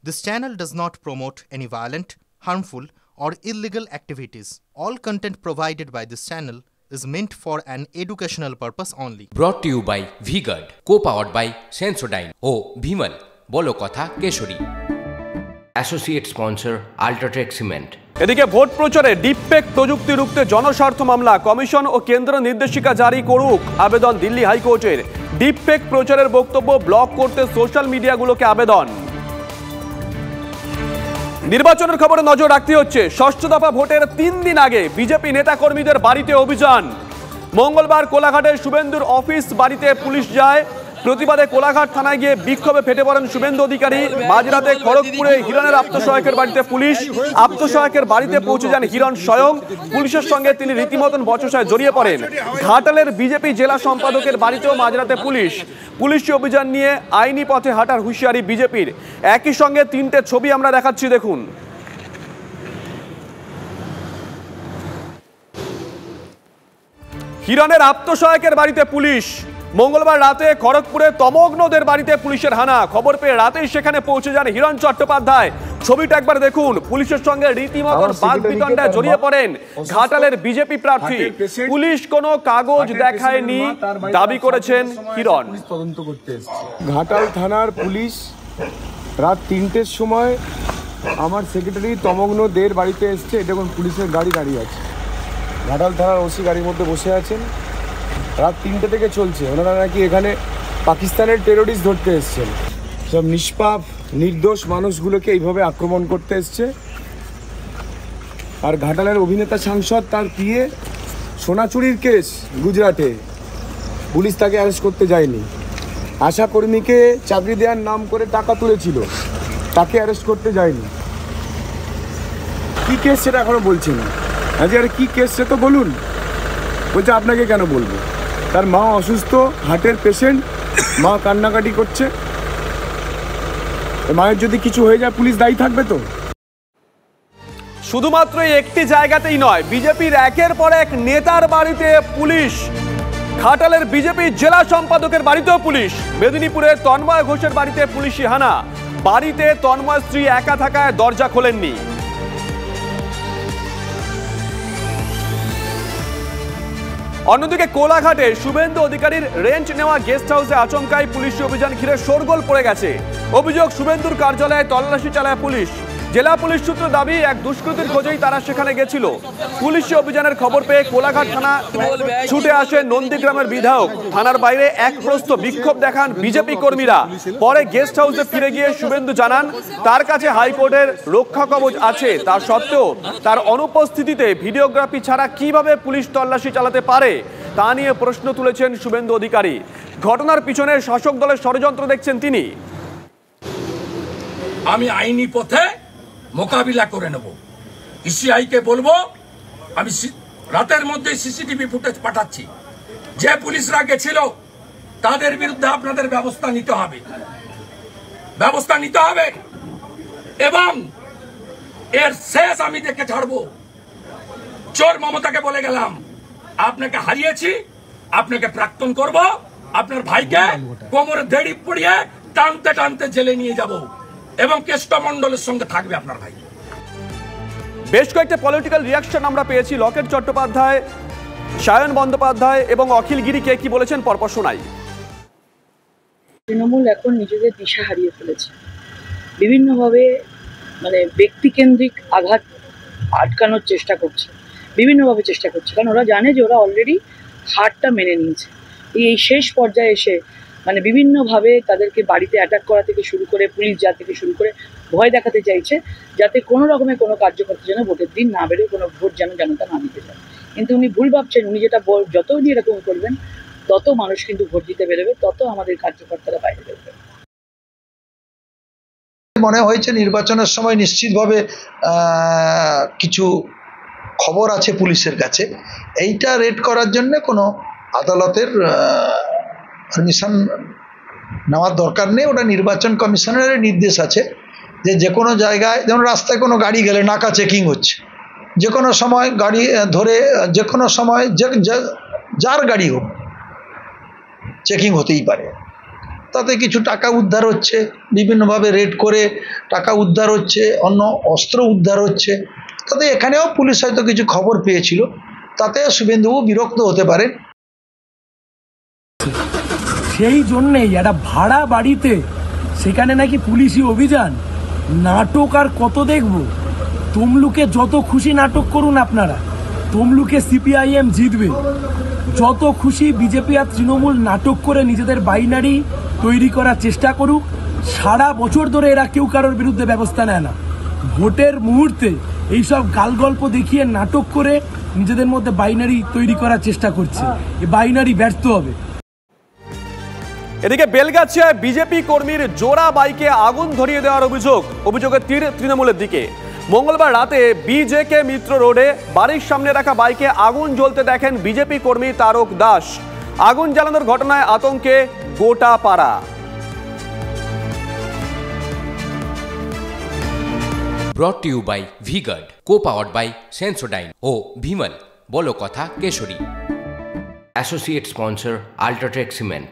This channel does not promote any violent, harmful, or illegal activities. All content provided by this channel is meant for an educational purpose only. Brought to you by V-Guard, co-powered by Sensodyne O Bhimal, বলো কথা Keshari. Associate sponsor Ultratech Cement। এদিকে vote প্রচারে deepfake প্রযুক্তি রুখতে জনস্বার্থ মামলা commission ও কেন্দ্র নির্দেশিকা জারি করুক আবেদন দিল্লি হাইকোর্টের। ডিপফেক প্রচারের বক্তব্য ব্লক করতে সোশ্যাল মিডিয়াগুলোকে আবেদন। নির্বাচনের খবরে নজর রাখতে হচ্ছে। ষষ্ঠ দফা ভোটের 3 দিন আগে বিজেপি নেতাকর্মীদের বাড়িতে অভিযান। মঙ্গলবার কোলাঘাটের শুভেন্দুর অফিস বাড়িতে পুলিশ যায়। প্রতিবাদে কোলাঘাট থানায় গিয়ে বিক্ষোভে ফেটে পড়েন শুভেন্দু অধিকারী। মাঝরাতে খড়গপুরে হিরণের আত্মসহায়কের বাড়িতে পুলিশ। আত্মসহায়কের বাড়িতে পৌঁছে যান হিরণ স্বয়ং। পুলিশের সঙ্গে তিনি রীতিমতন বচসায় জড়িয়ে পড়েন। ঘাটালের বিজেপি জেলা সম্পাদকের বাড়িতেও মাঝরাতে পুলিশ। পুলিশি অভিযান নিয়ে আইনি পথে হাঁটার হুঁশিয়ারি বিজেপির। একই সঙ্গে 3টে ছবি আমরা দেখাচ্ছি, দেখুন। হিরণের আত্মসহায়কের বাড়িতে পুলিশ। মঙ্গলবার রাতে খড়গপুরে তমগ্নদের বাড়িতে পুলিশের হানা। খবর পেয়ে রাতেই সেখানে পৌঁছে যান হিরণ চট্টোপাধ্যায়। ছবিটা একবার দেখুন। পুলিশের সঙ্গে রীতিমতন বাগবিতণ্ডায় জড়িয়ে পড়েন ঘাটালের বিজেপি প্রার্থী। পুলিশ কোনো কাগজ দেখায়নি দাবি করেছেন হিরণ। ঘাটাল থানার পুলিশ রাত 3টের সময় আমার সেক্রেটারি তমগ্নদের বাড়িতে এসছে। দেখুন পুলিশের গাড়ি দাঁড়িয়ে আছে। ঘাটাল থানার ওসি গাড়ির মধ্যে বসে আছেন। রাত 3টে থেকে চলছে। ওনারা নাকি এখানে পাকিস্তানের টেরোরিস্ট ধরতে এসছেন। সব নিষ্পাপ নির্দোষ মানুষগুলোকে এইভাবে আক্রমণ করতে এসছে। আর ঘাটালের অভিনেতা সাংসদ তার পিএ সোনা চুরির কেস গুজরাটে, পুলিশ তাকে অ্যারেস্ট করতে যায়নি। আশা কর্মীকে চাকরি দেওয়ার নাম করে টাকা তুলেছিল, তাকে অ্যারেস্ট করতে যায়নি। কী কেস সেটা এখনও বলছে না। আজকে আর কী কেস সে তো বলুন। বলছে আপনাকে কেন বলবো? তার মা অসুস্থ, হার্টের পেশেন্ট, মা কান্নাকাটি করছে। মায়ের যদি কিছু হয়ে যায় পুলিশ দায়ী থাকবে তো? শুধুমাত্র একটি জায়গাতেই নয়, বিজেপির একের পর এক নেতার বাড়িতে পুলিশ। ঘাটালের বিজেপি জেলা সম্পাদকের বাড়িতেও পুলিশ। মেদিনীপুরের তন্ময় ঘোষের বাড়িতে পুলিশি হানা। বাড়িতে তন্ময় স্ত্রী একা থাকায় দরজা খোলেননি। অন্যদিকে কোলাঘাটে শুভেন্দু অধিকারীর রেন্ট নেওয়া গেস্ট হাউসে আচমকাই পুলিশি অভিযান ঘিরে শোরগোল পড়ে গেছে। অভিযোগ, শুভেন্দুর কার্যালয়ে তল্লাশি চালায় পুলিশ। জেলা পুলিশ সূত্র দাবি, এক দুষ্কৃতীর খোঁজেই তারা সেখানে গেছিল। পুলিশি অভিযানের খবর পেয়ে কোলাঘাট থানা ছুটে আসে নন্দীগ্রামের বিধায়ক। থানার বাইরে এক প্রস্ত বিক্ষোভ দেখান বিজেপি কর্মীরা। পরে গেস্ট হাউসে ফিরে গিয়ে শুভেন্দু জানান তার কাছে হাইকোর্টের রক্ষা কবচ আছে। তা সত্ত্বেও তার অনুপস্থিতিতে ভিডিওগ্রাফি ছাড়া কিভাবে পুলিশ তল্লাশি চালাতে পারে তা নিয়ে প্রশ্ন তুলেছেন শুভেন্দু অধিকারী। ঘটনার পিছনে শাসক দলের ষড়যন্ত্র দেখছেন তিনি। আমি আইনি পথে মোকাবিলা করে নেব। ইসিআইকে বলবো আমি রাতের মধ্যে সিসিটিভি ফুটেজ পাঠাচ্ছি। যে পুলিশরা গেছিল তাদের বিরুদ্ধে আপনাদের ব্যবস্থা নিতে হবে এবং এর শেষ আমি দেখে ছাড়বো। চোর মমতাকে বলে গেলাম আপনাকে হারিয়েছি, আপনাকে প্রাক্তন করব, আপনার ভাইকে কোমরে দড়ি পড়িয়ে টানতে টানতে জেলে নিয়ে যাব এবং কেষ্টমণ্ডলের সঙ্গে থাকবে আপনার ভাই। বেশ কয়েকটা পলিটিক্যাল রিয়াকশন আমরা পেয়েছি। লকেট চট্টোপাধ্যায়, সায়ন বন্দ্যোপাধ্যায় এবং অখিল গিরিকে কি বলেছেন পরপর শোনাই। তৃণমূল এখন নিজেদের দিশা হারিয়ে ফেলেছে। বিভিন্নভাবে ব্যক্তিকেন্দ্রিক আঘাত আটকানোর চেষ্টা করছে, বিভিন্নভাবে চেষ্টা করছে। কারণ ওরা জানে যে ওরা অলরেডি হারটা মেনে নিয়েছে। এই শেষ পর্যায়ে এসে বিভিন্নভাবে তাদেরকে বাড়িতে অ্যাটাক করা থেকে শুরু করে পুলিশ যা থেকে শুরু করে ভয় দেখাতে চাইছে, যাতে কোনো রকমের কোনো কার্যকর্তা যেন ভোটের দিন না বেরোয়, কোনো ভোট যেন জনতা না দিতে চায়। কিন্তু উনি ভুল ভাবছেন। উনি যেটা যত উনি এরকম করবেন তত মানুষ কিন্তু ভোট দিতে বেরোবে, তত আমাদের কার্যকর্তারা বাইরে বেরোবে। মনে হয়েছে নির্বাচনের সময় নিশ্চিতভাবে কিছু খবর আছে পুলিশের কাছে। এইটা রেড করার জন্য কোনো আদালতের পারমিশন নেওয়ার দরকার নেই। ওটা নির্বাচন কমিশনের নির্দেশ আছে যে কোনো জায়গায়, যেমন রাস্তায় কোনো গাড়ি গেলে নাকা চেকিং হচ্ছে, যে কোনো সময় গাড়ি ধরে যে কোনো সময় যার গাড়ি হোক চেকিং হতেই পারে। তাতে কিছু টাকা উদ্ধার হচ্ছে, বিভিন্নভাবে রেড করে টাকা উদ্ধার হচ্ছে, অন্য অস্ত্র উদ্ধার হচ্ছে। তাতে এখানেও পুলিশ হয়তো কিছু খবর পেয়েছিল, তাতে শুভেন্দুবাবু বিরক্ত হতে পারেন। সেই জন্যেই একটা ভাড়া বাড়িতে সেখানে নাকি পুলিশি অভিযান, নাটক আর কত দেখব। তমলুকে যত খুশি নাটক করুন আপনারা, তমলুকে সিপিআইএম জিতবে। যত খুশি বিজেপি আর তৃণমূল নাটক করে নিজেদের বাইনারি তৈরি করার চেষ্টা করুক, সারা বছর ধরে এরা কেউ কারোর বিরুদ্ধে ব্যবস্থা নেয় না। ভোটের মুহূর্তে এইসব গালগল্প দেখিয়ে নাটক করে নিজেদের মধ্যে বাইনারি তৈরি করার চেষ্টা করছে। এই বাইনারি ব্যর্থ হবে। এদিকে বেলগাছিয়ায় বিজেপি কর্মীর জোড়া বাইকে আগুন ধরিয়ে দেওয়ার অভিযোগের তীর তৃণমূলের দিকে। মঙ্গলবার রাতে বিজেকে মিত্র রোডে বাড়ির সামনে রাখা বাইকে আগুন জ্বলতে দেখেন বিজেপি কর্মী তারক দাস। আগুন জ্বালানোর ঘটনায় আতঙ্কে গোটা পাড়া। Brought to you by V-Guard, co-powered by Sensodyne O Bhimal, বলো কথা Keshari. Associate sponsor Ultratech Cement.